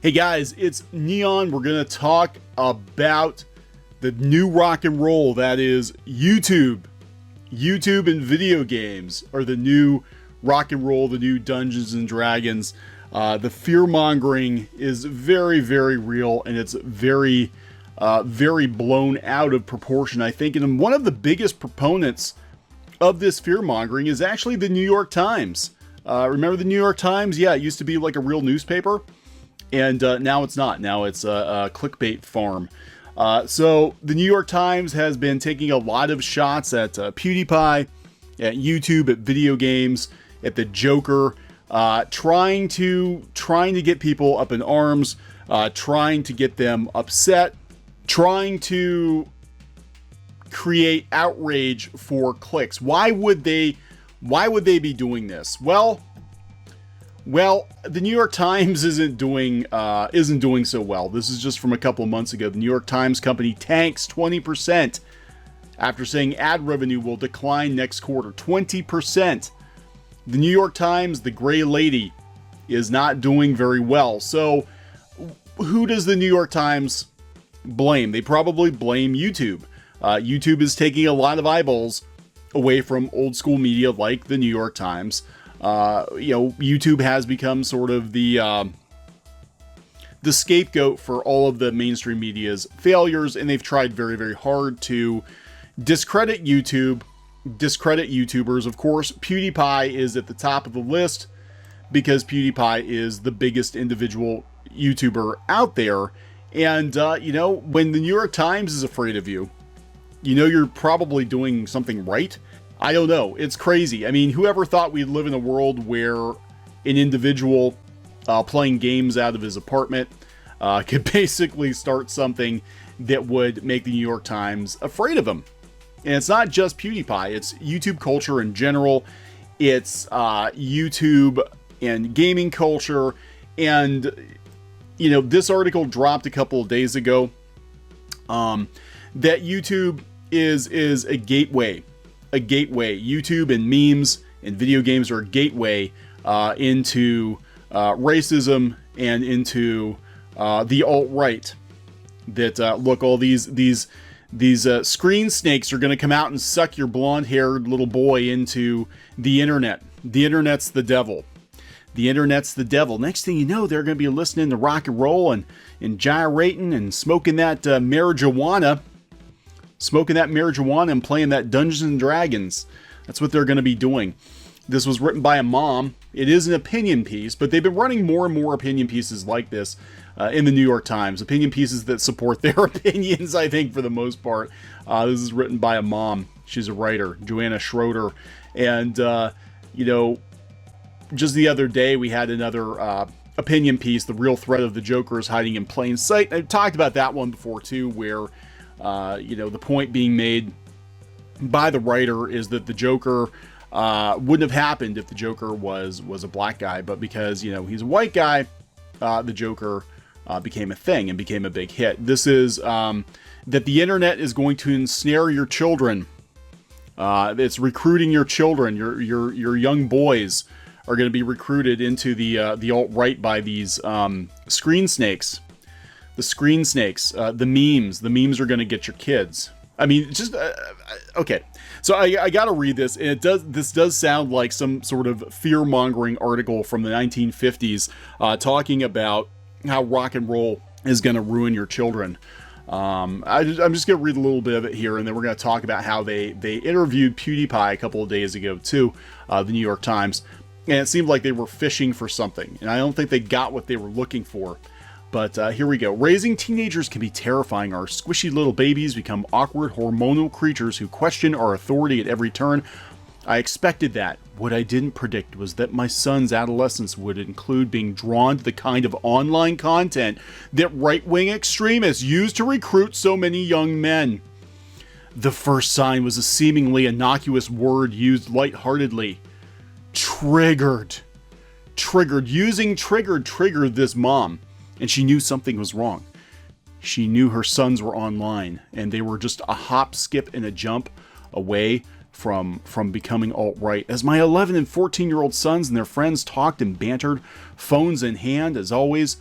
Hey guys, it's Neon. We're going to talk about the new rock and roll that is YouTube. YouTube and video games are the new rock and roll, the new Dungeons and Dragons. The fear-mongering is very, very real, and it's very, very blown out of proportion, I think. And one of the biggest proponents of this fear-mongering is actually the New York Times. Remember the New York Times? Yeah, it used to be like a real newspaper. And now it's not. Now it's a clickbait farm. So the New York Times has been taking a lot of shots at PewDiePie, at YouTube, at video games, at the Joker, trying to get people up in arms, trying to get them upset, trying to create outrage for clicks. Why would they be doing this? Well, the New York Times isn't doing so well. This is just from a couple of months ago. The New York Times company tanks 20% after saying ad revenue will decline next quarter. 20%. The New York Times, the gray lady, is not doing very well. So, who does the New York Times blame? They probably blame YouTube. YouTube is taking a lot of eyeballs away from old school media like the New York Times. YouTube has become sort of the scapegoat for all of the mainstream media's failures, and they've tried very, very hard to discredit YouTube, discredit YouTubers. Of course, PewDiePie is at the top of the list because PewDiePie is the biggest individual YouTuber out there. And, when the New York Times is afraid of you, you're probably doing something right. I don't know. It's crazy. I mean, whoever thought we'd live in a world where an individual playing games out of his apartment could basically start something that would make the New York Times afraid of him. And it's not just PewDiePie. It's YouTube culture in general. It's YouTube and gaming culture. And, this article dropped a couple of days ago that YouTube is a gateway. YouTube and memes and video games are a gateway into racism and into the alt-right. That look, all these screen snakes are going to come out and suck your blonde-haired little boy into the internet. The internet's the devil. The internet's the devil. Next thing you know, they're going to be listening to rock and roll and gyrating and smoking that marijuana. Smoking that marijuana and playing that Dungeons and Dragons. That's what they're going to be doing. This was written by a mom. It is an opinion piece, but they've been running more and more opinion pieces like this in the New York Times. Opinion pieces that support their opinions, I think, for the most part. This is written by a mom. She's a writer, Joanna Schroeder. And, just the other day, we had another opinion piece, The Real Threat of the Joker is Hiding in Plain Sight. I've talked about that one before, too, where the point being made by the writer is that the Joker wouldn't have happened if the Joker was a black guy, but because, he's a white guy, the Joker became a thing and became a big hit. This is that the internet is going to ensnare your children. It's recruiting your children. Your young boys are going to be recruited into the alt-right by these screen snakes. The screen snakes, the memes are going to get your kids. I mean, just, okay. So I got to read this, and this does sound like some sort of fear-mongering article from the 1950s talking about how rock and roll is going to ruin your children. I'm just going to read a little bit of it here, and then we're going to talk about how they interviewed PewDiePie a couple of days ago, too, the New York Times, and it seemed like they were fishing for something, and I don't think they got what they were looking for. But here we go. Raising teenagers can be terrifying. Our squishy little babies become awkward, hormonal creatures who question our authority at every turn. I expected that. What I didn't predict was that my son's adolescence would include being drawn to the kind of online content that right-wing extremists use to recruit so many young men. The first sign was a seemingly innocuous word used lightheartedly. Triggered. Using triggered this mom. And she knew something was wrong. She knew her sons were online, and they were just a hop, skip, and a jump away from becoming alt-right. As my 11 and 14-year-old sons and their friends talked and bantered, phones in hand, as always,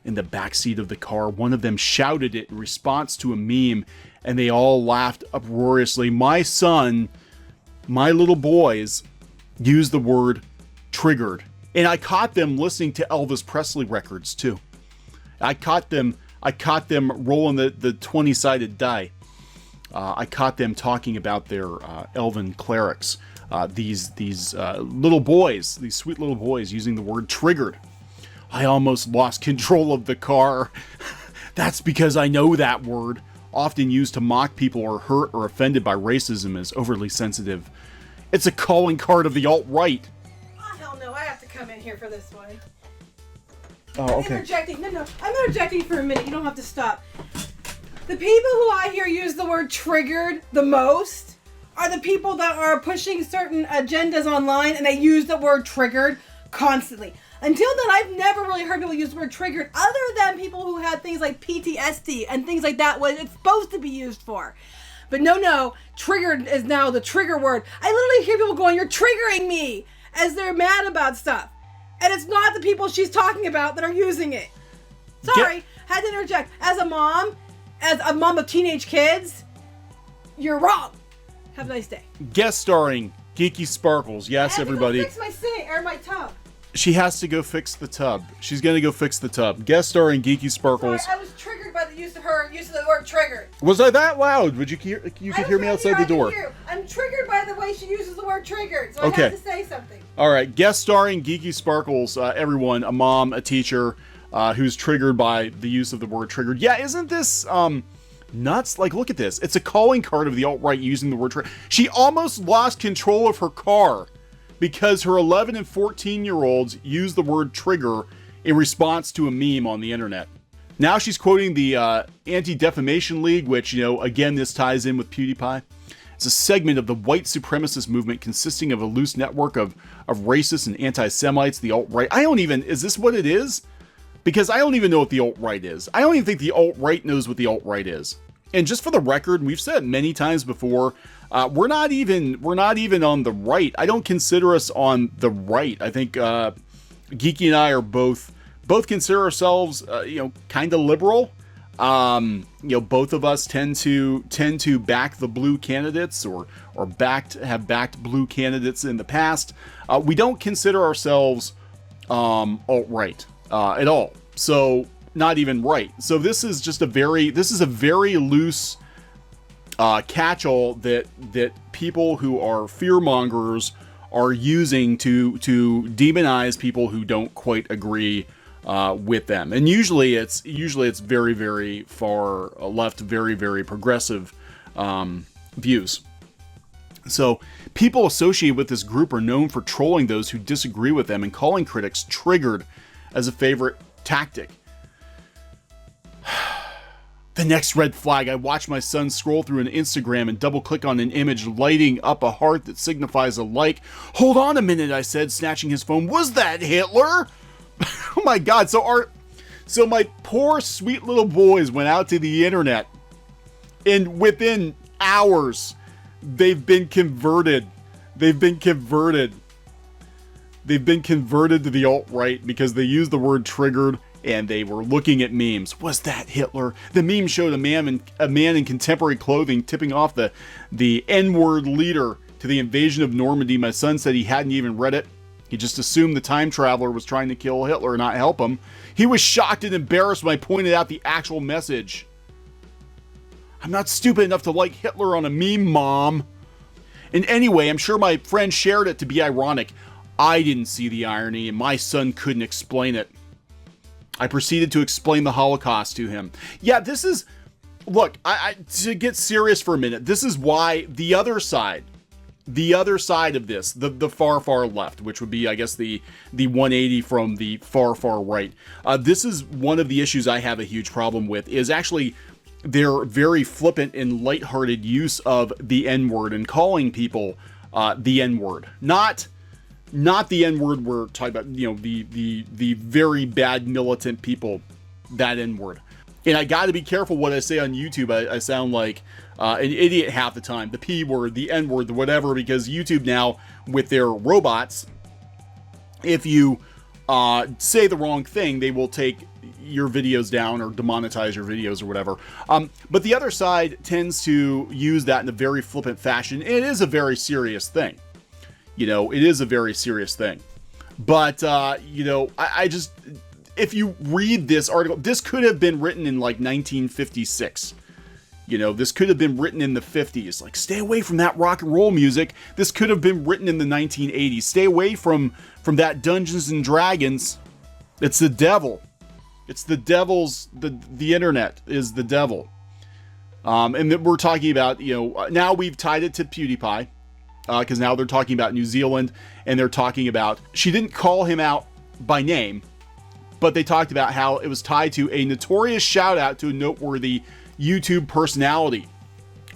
in the backseat of the car. One of them shouted it in response to a meme, and they all laughed uproariously. My son, my little boys, used the word triggered. And I caught them listening to Elvis Presley records too. I caught them rolling the 20-sided die. I caught them talking about their elven clerics. These little boys, these sweet little boys, using the word triggered. I almost lost control of the car. That's because I know that word, often used to mock people or hurt or offended by racism, is overly sensitive. It's a calling card of the alt-right. Oh, hell no, I have to come in here for this one. Oh, okay. I'm interjecting. No, I'm interjecting for a minute. You don't have to stop. The people who I hear use the word triggered the most are the people that are pushing certain agendas online, and they use the word triggered constantly. Until then, I've never really heard people use the word triggered, other than people who had things like PTSD and things like that, what it's supposed to be used for. But no, triggered is now the trigger word. I literally hear people going, "You're triggering me," as they're mad about stuff. And it's not the people she's talking about that are using it. Sorry, had to interject. As a mom of teenage kids, you're wrong. Have a nice day. Guest starring Geeky Sparkles. Yes, everybody. Fix my sink or my tub. She has to go fix the tub. She's gonna go fix the tub. Guest starring Geeky Sparkles. Sorry, I was triggered by the use of the word triggered. Was I that loud? Would you could hear me outside the door? I'm triggered by the way she uses the word triggered, so Okay. I have to say something. All right, guest starring Geeky Sparkles. Everyone, a mom, a teacher, who's triggered by the use of the word triggered. Yeah, isn't this nuts? Like, look at this. It's a calling card of the alt-right using the word triggered. She almost lost control of her car because her 11 and 14-year-olds used the word trigger in response to a meme on the internet. Now she's quoting the Anti-Defamation League, which, again, this ties in with PewDiePie. It's a segment of the white supremacist movement consisting of a loose network of racists and anti-Semites, the alt-right. Is this what it is? Because I don't even know what the alt-right is. I don't even think the alt-right knows what the alt-right is. And just for the record, we've said many times before, we're not even on the right. I don't consider us on the right. I think Geeky and I are both consider ourselves, kind of liberal. Both of us tend to back the blue candidates or have backed blue candidates in the past. We don't consider ourselves alt-right at all. So not even right. So this is just a very loose catch-all that people who are fear-mongers are using to demonize people who don't quite agree with them. And usually it's very, very far left, very, very progressive views. So people associated with this group are known for trolling those who disagree with them and calling critics triggered as a favorite tactic. The next red flag, I watched my son scroll through an Instagram and double click on an image lighting up a heart that signifies a like. Hold on a minute, I said, snatching his phone. Was that Hitler? Oh my God. So my poor sweet little boys went out to the internet, and within hours, they've been converted. They've been converted to the alt-right because they used the word triggered and they were looking at memes. Was that Hitler? The meme showed a man in contemporary clothing tipping off the N-word leader to the invasion of Normandy. My son said he hadn't even read it. He just assumed the time traveler was trying to kill Hitler and not help him. He was shocked and embarrassed when I pointed out the actual message. I'm not stupid enough to like Hitler on a meme, Mom. And anyway, I'm sure my friend shared it to be ironic. I didn't see the irony, and my son couldn't explain it. I proceeded to explain the Holocaust to him. Yeah, this is... Look, to get serious for a minute, this is why the other side of this, the far, far left, which would be, I guess, the 180 from the far, far right. This is one of the issues I have a huge problem with, is actually their very flippant and lighthearted use of the N-word and calling people the N-word. Not the N-word we're talking about, the very bad militant people, that N-word. And I got to be careful what I say on YouTube. I sound like an idiot half the time. The P word, the N word, the whatever, because YouTube now, with their robots, if you say the wrong thing, they will take your videos down or demonetize your videos or whatever. But the other side tends to use that in a very flippant fashion. It is a very serious thing. You know, it is a very serious thing. But, you know, I just, if you read this article, this could have been written in like 1956. You know, this could have been written in the 50s. Like, stay away from that rock and roll music. This could have been written in the 1980s. Stay away from that Dungeons and Dragons. It's the devil. It's the devil's, the internet is the devil. And then we're talking about, you know, now we've tied it to PewDiePie. Because now they're talking about New Zealand, and they're talking about, she didn't call him out by name, but they talked about how it was tied to a notorious shout out to a noteworthy YouTube personality,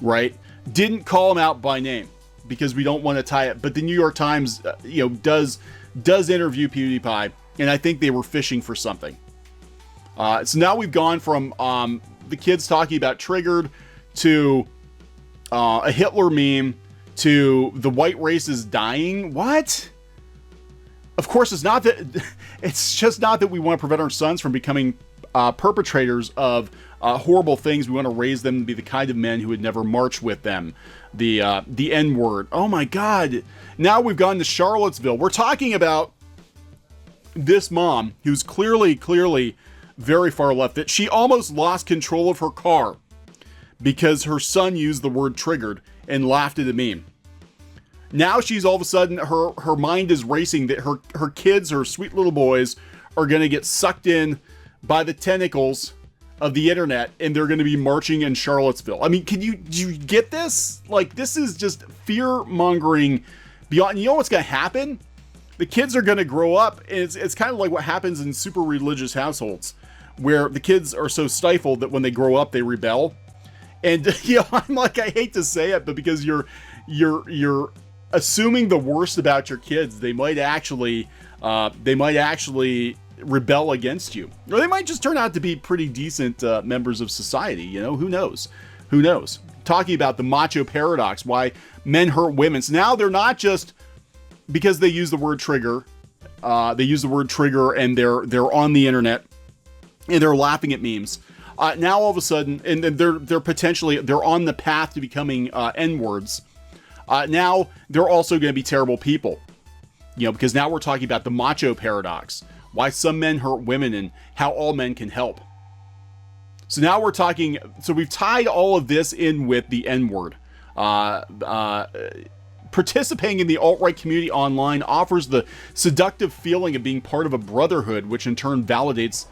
right? Didn't call him out by name because we don't want to tie it. But the New York Times, you know, does interview PewDiePie, and I think they were fishing for something. So now we've gone from the kids talking about Triggered to a Hitler meme to the white race is dying. What? Of course, it's not that. It's just not that we want to prevent our sons from becoming perpetrators of horrible things. We want to raise them to be the kind of men who would never march with them. The N-word. Oh my God. Now we've gone to Charlottesville. We're talking about this mom who's clearly very far left. That she almost lost control of her car because her son used the word triggered and laughed at the meme. Now she's all of a sudden, her mind is racing that her kids, her sweet little boys, are going to get sucked in by the tentacles of the internet, and they're going to be marching in Charlottesville. I mean, do you get this? Like, this is just fear-mongering beyond. You know what's going to happen? The kids are going to grow up, and it's kind of like what happens in super religious households, where the kids are so stifled that when they grow up, they rebel. And, you know, I'm like, I hate to say it, but because you're assuming the worst about your kids, they might actually rebel against you, or they might just turn out to be pretty decent members of society. You know, who knows? Who knows? Talking about the macho paradox, why men hurt women. So now they're not just because they use the word trigger. They use the word trigger, and they're on the internet, and they're laughing at memes. Now all of a sudden, and they're on the path to becoming N-words. Now they're also going to be terrible people, you know, because now we're talking about the macho paradox, why some men hurt women and how all men can help. So now we're talking, so we've tied all of this in with the N-word. Participating in the alt-right community online offers the seductive feeling of being part of a brotherhood, which in turn validates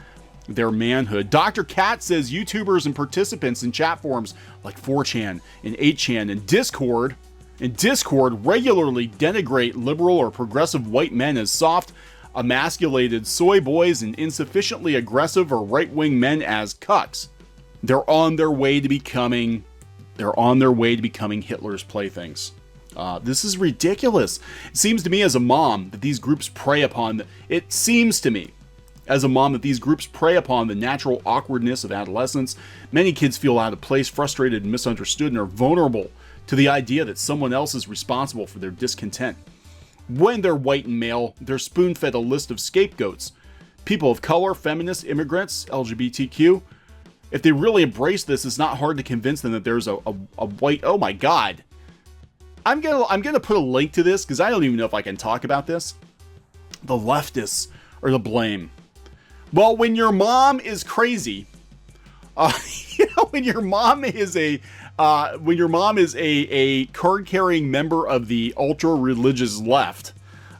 their manhood. Dr. Cat says YouTubers and participants in chat forums like 4chan and 8chan and Discord regularly denigrate liberal or progressive white men as soft, emasculated soy boys and insufficiently aggressive or right-wing men as cucks. They're on their way to becoming Hitler's playthings. This is ridiculous. It seems to me as a mom that these groups prey upon the natural awkwardness of adolescence. Many kids feel out of place, frustrated, and misunderstood, and are vulnerable to the idea that someone else is responsible for their discontent. When they're white and male, they're spoon-fed a list of scapegoats. People of color, feminists, immigrants, LGBTQ. If they really embrace this, it's not hard to convince them that there's a white... Oh my God. I'm gonna put a link to this because I don't even know if I can talk about this. The leftists are to blame. Well, when your mom is crazy, when your mom is a card-carrying member of the ultra-religious left,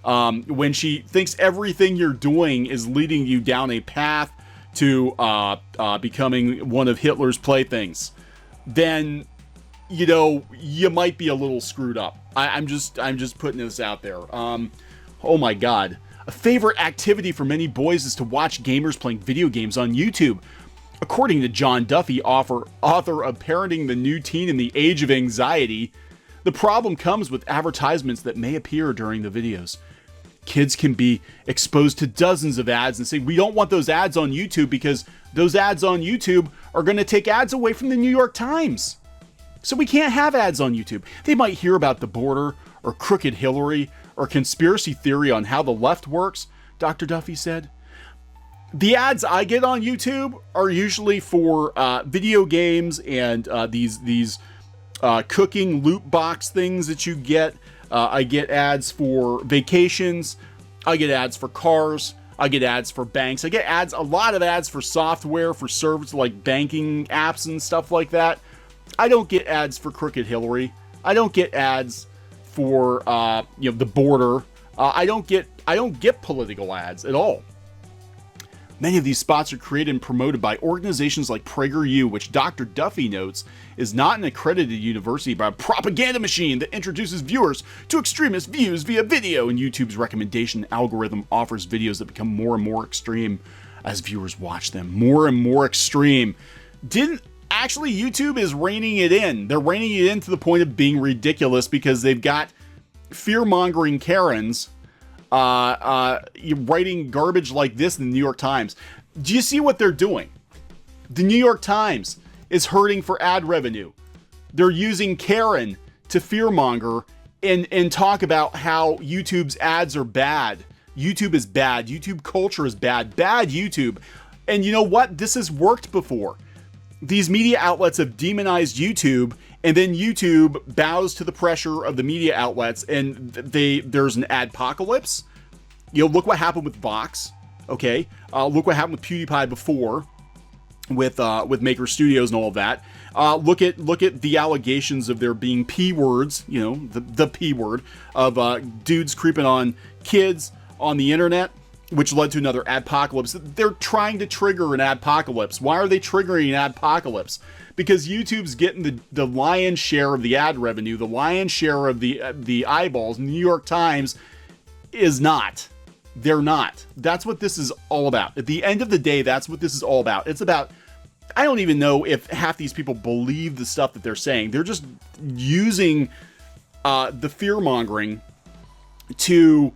when she thinks everything you're doing is leading you down a path to becoming one of Hitler's playthings, then, you know, you might be a little screwed up. I'm just putting this out there. Oh my God. A favorite activity for many boys is to watch gamers playing video games on YouTube. According to John Duffy, author of Parenting the New Teen in the Age of Anxiety, the problem comes with advertisements that may appear during the videos. Kids can be exposed to dozens of ads and say, we don't want those ads on YouTube because those ads on YouTube are going to take ads away from the New York Times. So we can't have ads on YouTube. They might hear about the border or crooked Hillary or conspiracy theory on how the left works, Dr. Duffy said. The ads I get on YouTube are usually for video games and these cooking loot box things that you get. I get ads for vacations. I get ads for cars. I get ads for banks. I get ads, a lot of ads for software, for services like banking apps and stuff like that. I don't get ads for Crooked Hillary. I don't get ads for the border. I don't get political ads at all. Many of these spots are created and promoted by organizations like PragerU, which Dr. Duffy notes is not an accredited university but a propaganda machine that introduces viewers to extremist views via video, and YouTube's recommendation algorithm offers videos that become more and more extreme as viewers watch them. More and more extreme. Actually, YouTube is reining it in. They're reining it in to the point of being ridiculous because they've got fear-mongering Karens writing garbage like this in the New York Times. Do you see what they're doing? The New York Times is hurting for ad revenue. They're using Karen to fearmonger and talk about how YouTube's ads are bad. YouTube is bad. YouTube culture is bad. Bad YouTube. And you know what? This has worked before. These media outlets have demonized YouTube, and then YouTube bows to the pressure of the media outlets, and there's an adpocalypse. Look what happened with Vox. Okay, look what happened with PewDiePie before, with Maker Studios and all of that. Look at the allegations of there being P words. The P word of dudes creeping on kids on the internet, which led to another adpocalypse. They're trying to trigger an adpocalypse. Why are they triggering an adpocalypse? Because YouTube's getting the lion's share of the ad revenue, the lion's share of the eyeballs. New York Times is not. They're not. That's what this is all about. At the end of the day, that's what this is all about. It's about, I don't even know if half these people believe the stuff that they're saying. They're just using the fear-mongering to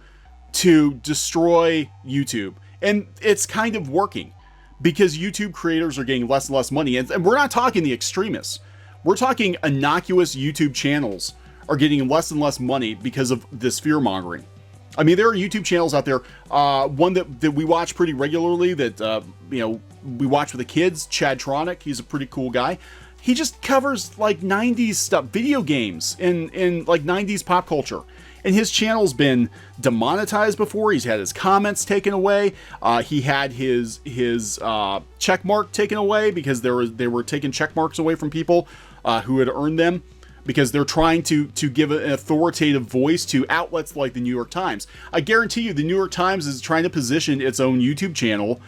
destroy YouTube. And it's kind of working because YouTube creators are getting less and less money. And we're not talking the extremists. We're talking innocuous YouTube channels are getting less and less money because of this fear-mongering. I mean, there are YouTube channels out there. One that we watch pretty regularly that, we watch with the kids, Chad Tronic. He's a pretty cool guy. He just covers like 90s stuff, video games in like 90s pop culture. And his channel's been demonetized before. He's had his comments taken away. He had his check mark taken away because they were taking check marks away from people who had earned them, because they're trying to give an authoritative voice to outlets like the New York Times. I guarantee you the New York Times is trying to position its own YouTube channel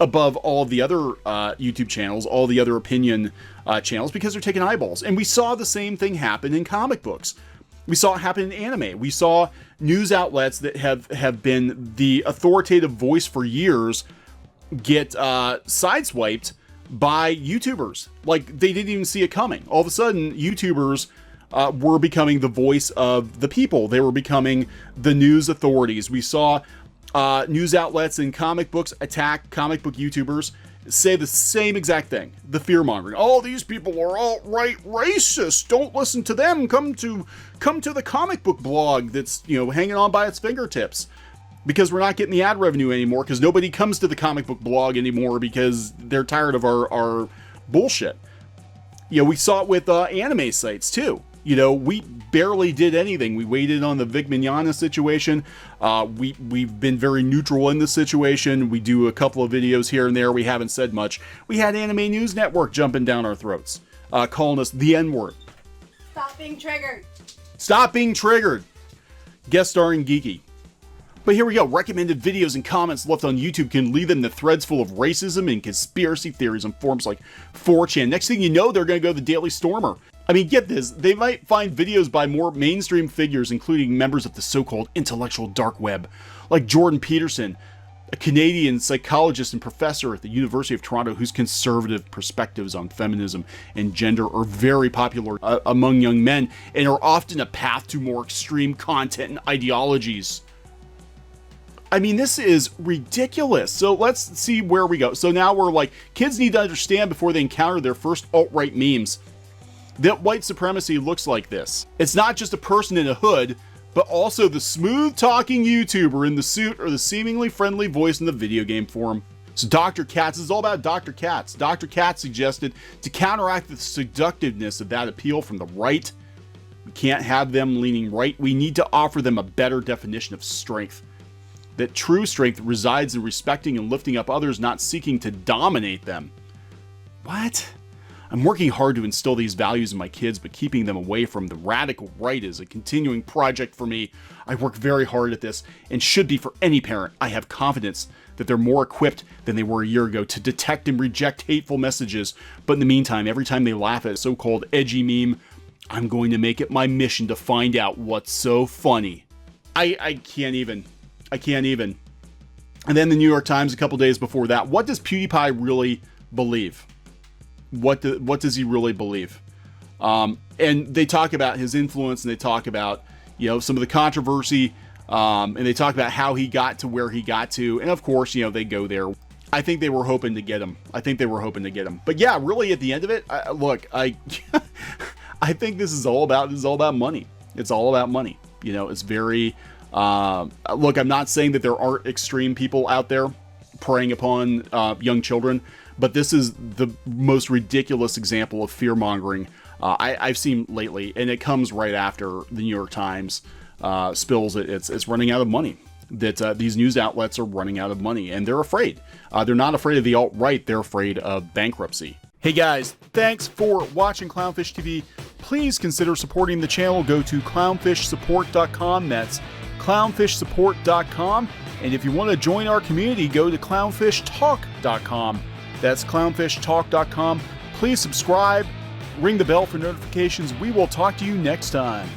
above all of the other YouTube channels, all the other opinion channels, because they're taking eyeballs. And we saw the same thing happen in comic books. We saw it happen in anime. We saw news outlets that have been the authoritative voice for years get sideswiped by YouTubers. Like, they didn't even see it coming. All of a sudden, YouTubers were becoming the voice of the people. They were becoming the news authorities. We saw news outlets in comic books attack comic book YouTubers, say the same exact thing. The fear-mongering. Oh, these people are alt-right racist. Don't listen to them. Come to the comic book blog that's, hanging on by its fingertips. Because we're not getting the ad revenue anymore, because nobody comes to the comic book blog anymore because they're tired of our bullshit. We saw it with anime sites too. We barely did anything. We waited on the Vic Mignogna situation. We've been very neutral in this situation. We do a couple of videos here and there. We haven't said much. We had Anime News Network jumping down our throats, calling us the N-word. Stop being triggered. Stop being triggered. Guest starring Geeky. But here we go. Recommended videos and comments left on YouTube can lead them to threads full of racism and conspiracy theories on forums like 4chan. Next thing you know, they're going to go to the Daily Stormer. I mean, get this. They might find videos by more mainstream figures, including members of the so-called intellectual dark web, like Jordan Peterson, a Canadian psychologist and professor at the University of Toronto whose conservative perspectives on feminism and gender are very popular among young men and are often a path to more extreme content and ideologies. I mean, this is ridiculous. So let's see where we go. So now we're like, kids need to understand before they encounter their first alt-right memes that white supremacy looks like this. It's not just a person in a hood but also the smooth-talking YouTuber in the suit or the seemingly friendly voice in the video game forum. So Dr. Katz is all about Dr. Katz. Dr. Katz suggested to counteract the seductiveness of that appeal from the right, we can't have them leaning right. We need to offer them a better definition of strength. That true strength resides in respecting and lifting up others, not seeking to dominate them. What? I'm working hard to instill these values in my kids, but keeping them away from the radical right is a continuing project for me. I work very hard at this, and should be for any parent. I have confidence that they're more equipped than they were a year ago to detect and reject hateful messages. But in the meantime, every time they laugh at a so-called edgy meme, I'm going to make it my mission to find out what's so funny. I can't even. And then the New York Times a couple days before that, what does PewDiePie really believe? What does he really believe? And they talk about his influence, and they talk about, some of the controversy, and they talk about how he got to where he got to. And of course, they go there. I think they were hoping to get him. But yeah, really at the end of it, I think this is all about money. It's all about money. It's very, look, I'm not saying that there aren't extreme people out there preying upon young children, but this is the most ridiculous example of fear-mongering I've seen lately, and it comes right after the New York Times spills it's running out of money. That these news outlets are running out of money, and they're afraid. They're not afraid of the alt-right, they're afraid of bankruptcy. Hey guys, thanks for watching Clownfish TV. Please consider supporting the channel. Go to clownfishsupport.com. That's clownfishsupport.com. And if you want to join our community, go to clownfishtalk.com. That's clownfishtalk.com. Please subscribe, ring the bell for notifications. We will talk to you next time.